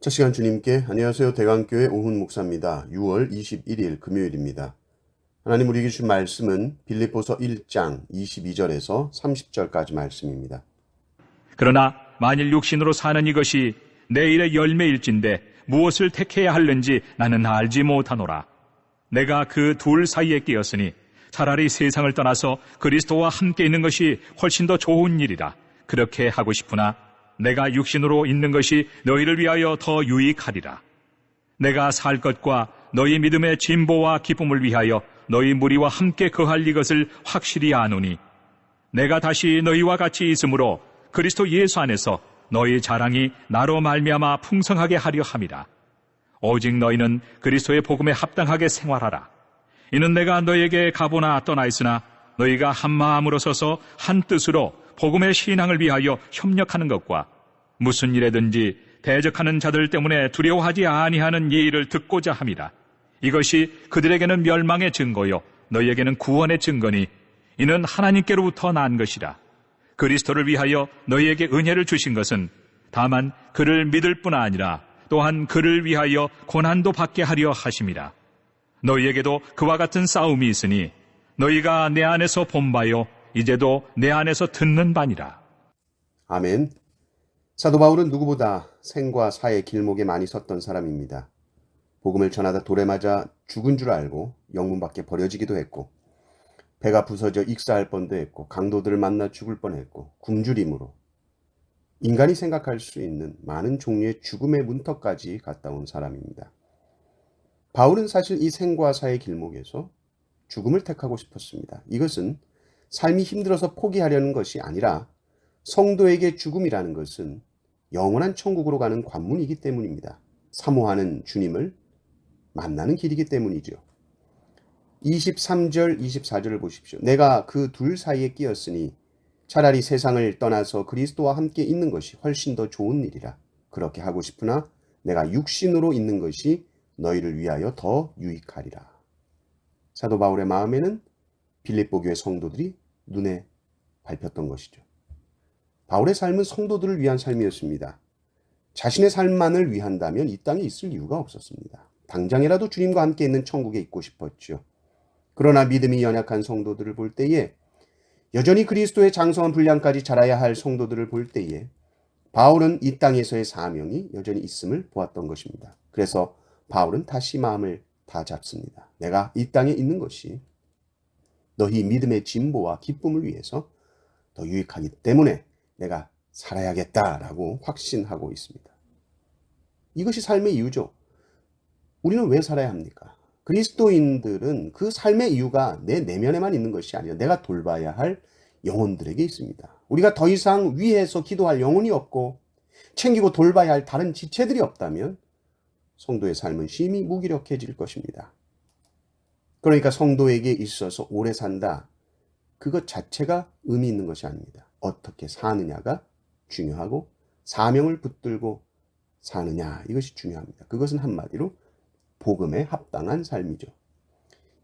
첫 시간 주님께 안녕하세요. 대강교회 오훈 목사입니다. 6월 21일 금요일입니다. 하나님 우리에게 주신 말씀은 빌립보서 1장 22절에서 30절까지 말씀입니다. 그러나 만일 육신으로 사는 이것이 내 일의 열매일진데 무엇을 택해야 할는지 나는 알지 못하노라. 내가 그 둘 사이에 끼었으니 차라리 세상을 떠나서 그리스도와 함께 있는 것이 훨씬 더 좋은 일이라. 그렇게 하고 싶으나 내가 육신으로 있는 것이 너희를 위하여 더 유익하리라. 내가 살 것과 너희 믿음의 진보와 기쁨을 위하여 너희 무리와 함께 거할 이것을 확실히 아노니 내가 다시 너희와 같이 있으므로 그리스도 예수 안에서 너희 자랑이 나로 말미암아 풍성하게 하려 함이라. 오직 너희는 그리스도의 복음에 합당하게 생활하라. 이는 내가 너희에게 가보나 떠나 있으나 너희가 한 마음으로 서서 한 뜻으로 복음의 신앙을 위하여 협력하는 것과 무슨 일에든지 대적하는 자들 때문에 두려워하지 아니하는 예의를 듣고자 함이라. 이것이 그들에게는 멸망의 증거요 너희에게는 구원의 증거니 이는 하나님께로부터 난 것이라. 그리스도를 위하여 너희에게 은혜를 주신 것은 다만 그를 믿을 뿐 아니라 또한 그를 위하여 고난도 받게 하려 하심이라. 너희에게도 그와 같은 싸움이 있으니 너희가 내 안에서 본 바요 이제도 내 안에서 듣는 바니라. 아멘. 사도 바울은 누구보다 생과 사의 길목에 많이 섰던 사람입니다. 복음을 전하다 돌에 맞아 죽은 줄 알고 영문 밖에 버려지기도 했고, 배가 부서져 익사할 뻔도 했고, 강도들을 만나 죽을 뻔했고, 굶주림으로 인간이 생각할 수 있는 많은 종류의 죽음의 문턱까지 갔다 온 사람입니다. 바울은 사실 이 생과 사의 길목에서 죽음을 택하고 싶었습니다. 이것은 삶이 힘들어서 포기하려는 것이 아니라 성도에게 죽음이라는 것은 영원한 천국으로 가는 관문이기 때문입니다. 사모하는 주님을 만나는 길이기 때문이죠. 23절, 24절을 보십시오. 내가 그 둘 사이에 끼었으니 차라리 세상을 떠나서 그리스도와 함께 있는 것이 훨씬 더 좋은 일이라. 그렇게 하고 싶으나 내가 육신으로 있는 것이 너희를 위하여 더 유익하리라. 사도 바울의 마음에는 빌립보 교회 성도들이 눈에 밟혔던 것이죠. 바울의 삶은 성도들을 위한 삶이었습니다. 자신의 삶만을 위한다면 이 땅에 있을 이유가 없었습니다. 당장이라도 주님과 함께 있는 천국에 있고 싶었죠. 그러나 믿음이 연약한 성도들을 볼 때에, 여전히 그리스도의 장성한 분량까지 자라야 할 성도들을 볼 때에 바울은 이 땅에서의 사명이 여전히 있음을 보았던 것입니다. 그래서 바울은 다시 마음을 다 잡습니다. 내가 이 땅에 있는 것이 너희 믿음의 진보와 기쁨을 위해서 더 유익하기 때문에 내가 살아야겠다라고 확신하고 있습니다. 이것이 삶의 이유죠. 우리는 왜 살아야 합니까? 그리스도인들은 그 삶의 이유가 내 내면에만 있는 것이 아니라 내가 돌봐야 할 영혼들에게 있습니다. 우리가 더 이상 위에서 기도할 영혼이 없고 챙기고 돌봐야 할 다른 지체들이 없다면 성도의 삶은 심히 무기력해질 것입니다. 그러니까 성도에게 있어서 오래 산다, 그것 자체가 의미 있는 것이 아닙니다. 어떻게 사느냐가 중요하고 사명을 붙들고 사느냐, 이것이 중요합니다. 그것은 한마디로 복음에 합당한 삶이죠.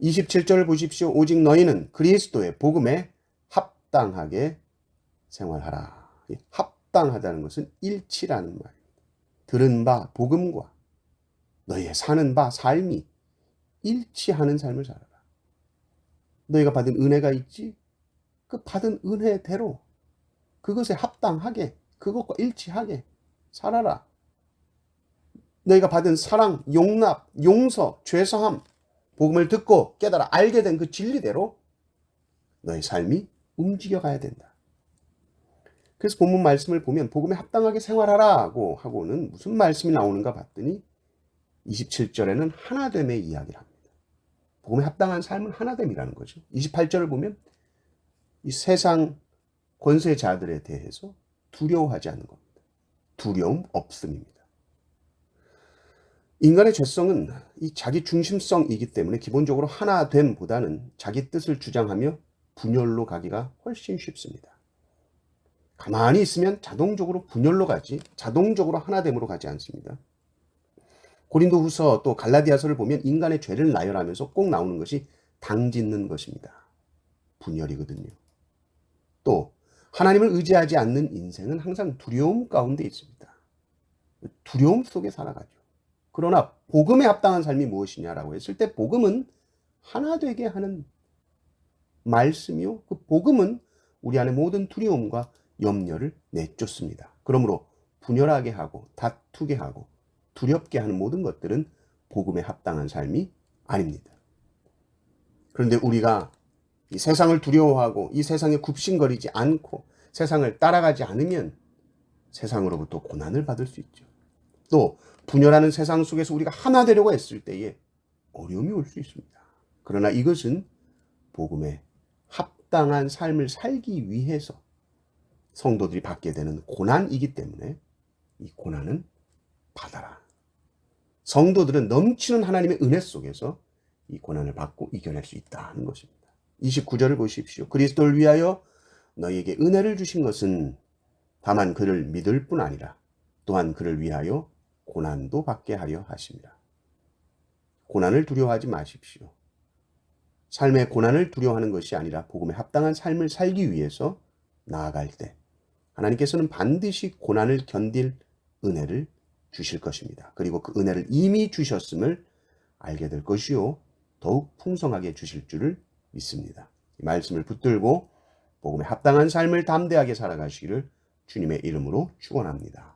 27절을 보십시오. 오직 너희는 그리스도의 복음에 합당하게 생활하라. 합당하다는 것은 일치라는 말입니다. 들은 바 복음과 너희의 사는 바 삶이 일치하는 삶을 살아라. 너희가 받은 은혜가 있지? 그 받은 은혜대로 그것에 합당하게, 그것과 일치하게 살아라. 너희가 받은 사랑, 용납, 용서, 죄사함, 복음을 듣고 깨달아 알게 된 그 진리대로 너의 삶이 움직여가야 된다. 그래서 본문 말씀을 보면 복음에 합당하게 생활하라고 하고는 무슨 말씀이 나오는가 봤더니 27절에는 하나됨의 이야기를 합니다. 복음에 합당한 삶은 하나됨이라는 거죠. 28절을 보면 이 세상 권세자들에 대해서 두려워하지 않는 겁니다. 두려움 없음입니다. 인간의 죄성은 이 자기 중심성이기 때문에 기본적으로 하나됨보다는 자기 뜻을 주장하며 분열로 가기가 훨씬 쉽습니다. 가만히 있으면 자동적으로 분열로 가지, 자동적으로 하나됨으로 가지 않습니다. 고린도후서 또 갈라디아서를 보면 인간의 죄를 나열하면서 꼭 나오는 것이 당짓는 것입니다. 분열이거든요. 또 하나님을 의지하지 않는 인생은 항상 두려움 가운데 있습니다. 두려움 속에 살아가죠. 그러나 복음에 합당한 삶이 무엇이냐라고 했을 때 복음은 하나 되게 하는 말씀이요. 그 복음은 우리 안에 모든 두려움과 염려를 내쫓습니다. 그러므로 분열하게 하고 다투게 하고 두렵게 하는 모든 것들은 복음에 합당한 삶이 아닙니다. 그런데 우리가 이 세상을 두려워하고 이 세상에 굽신거리지 않고 세상을 따라가지 않으면 세상으로부터 고난을 받을 수 있죠. 또 분열하는 세상 속에서 우리가 하나 되려고 했을 때에 어려움이 올 수 있습니다. 그러나 이것은 복음에 합당한 삶을 살기 위해서 성도들이 받게 되는 고난이기 때문에 이 고난은 받아라. 성도들은 넘치는 하나님의 은혜 속에서 이 고난을 받고 이겨낼 수 있다는 것입니다. 29절을 보십시오. 그리스도를 위하여 너희에게 은혜를 주신 것은 다만 그를 믿을 뿐 아니라 또한 그를 위하여 고난도 받게 하려 하십니다. 고난을 두려워하지 마십시오. 삶의 고난을 두려워하는 것이 아니라 복음에 합당한 삶을 살기 위해서 나아갈 때 하나님께서는 반드시 고난을 견딜 은혜를 주실 것입니다. 그리고 그 은혜를 이미 주셨음을 알게 될 것이요 더욱 풍성하게 주실 줄을 믿습니다. 이 말씀을 붙들고 복음에 합당한 삶을 담대하게 살아가시기를 주님의 이름으로 축원합니다.